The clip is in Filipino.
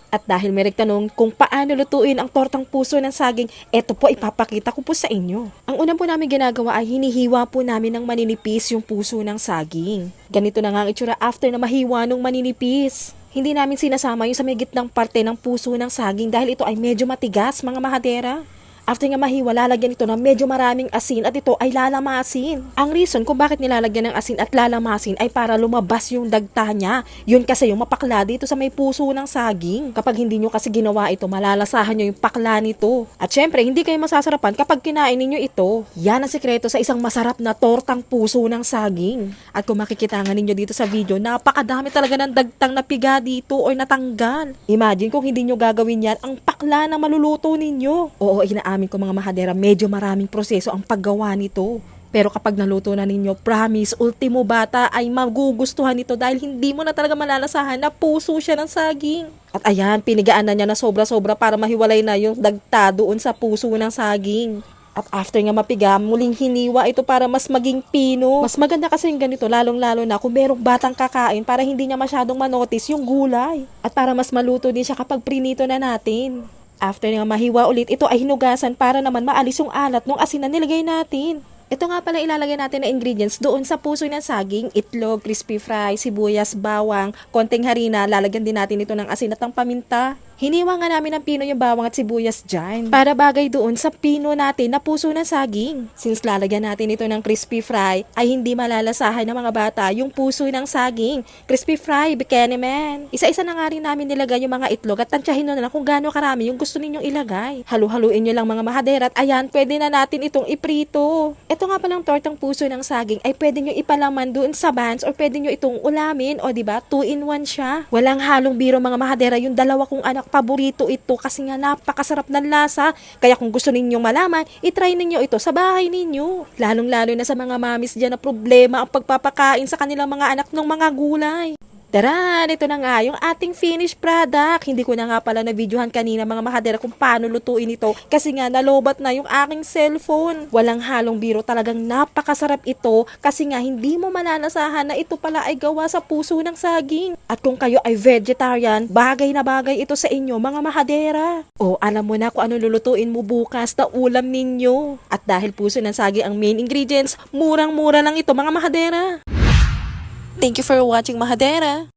At dahil may nagtanong kung paano lutuin ang tortang puso ng saging, eto po ipapakita ko po sa inyo. Ang una po namin ginagawa ay hinihiwa po namin ng maninipis yung puso ng saging. Ganito na nga ang itsura after na mahiwa ng maninipis. Hindi namin sinasama yung sa may gitnang parte ng puso ng saging dahil ito ay medyo matigas, mga mahadera. After nga mahiwa, lalagyan ito ng medyo maraming asin at ito ay lalamasin. Ang reason kung bakit nilalagyan ng asin at lalamasin ay para lumabas yung dagta niya. Yun kasi yung mapakla dito sa may puso ng saging. Kapag hindi nyo kasi ginawa ito, malalasahan nyo yung pakla nito. At syempre, hindi kayo masasarapan kapag kinain ninyo ito. Yan ang sekreto sa isang masarap na tortang puso ng saging. At kung makikita nga ninyo dito sa video, napakadami talaga ng dagtang napiga dito o natanggal. Imagine kung hindi nyo gagawin yan, ang pakla na maluluto ninyo. Oo, inaamin ko mga mahadera, medyo maraming proseso ang paggawa nito. Pero kapag naluto na ninyo, promise, ultimo bata ay magugustuhan nito dahil hindi mo na talaga malalasahan na puso siya ng saging. At ayan, pinigaan na niya na sobra-sobra para mahiwalay na yung dagta doon sa puso ng saging. At after nga mapiga, muling hiniwa ito para mas maging pino. Mas maganda kasi yung ganito, lalong-lalo na kung merong batang kakain para hindi niya masyadong manotice yung gulay. At para mas maluto din siya kapag prinito na natin. After nga mahiwa ulit, ito ay hinugasan para naman maalis yung alat ng asin na nilagay natin. Ito nga pala ilalagay natin na ingredients doon sa puso ng saging, itlog, crispy fry, sibuyas, bawang, konting harina, lalagyan din natin ito ng asin at ng paminta. Hiniwa nga namin ng pino yung bawang at sibuyas dyan para bagay doon sa pino natin na puso ng saging. Since lalagyan natin ito ng crispy fry, ay hindi malalasahan ng mga bata yung puso ng saging. Crispy fry, bikini man. Isa-isa na nga rin namin nilagay yung mga itlog at tansyahin nyo na lang kung gaano karami yung gusto ninyong ilagay. Halu-haluin nyo lang mga mahadera at ayan, pwede na natin itong iprito. Ito nga palang tortang puso ng saging ay pwede nyo ipalaman doon sa buns or pwede nyo itong ulamin o diba, 2-in-1 siya. Walang halong biro mga mahadera, yung dalawa kong anak paborito ito kasi nga napakasarap ng lasa. Kaya kung gusto ninyong malaman, itry ninyo ito sa bahay ninyo. Lalong-lalo na sa mga mamis dyan na problema ang pagpapakain sa kanilang mga anak ng mga gulay. Tara, ito na nga yung ating finished product. Hindi ko na nga pala na-videohan kanina mga mahadera kung paano lutuin ito kasi nga nalobat na yung aking cellphone. Walang halong biro, talagang napakasarap ito kasi nga hindi mo malalasahan na ito pala ay gawa sa puso ng saging. At kung kayo ay vegetarian, bagay na bagay ito sa inyo mga mahadera. O alam mo na kung ano lulutuin mo bukas na ulam ninyo. At dahil puso ng saging ang main ingredients, murang-mura lang ito mga mahadera. Thank you for watching, mahadera!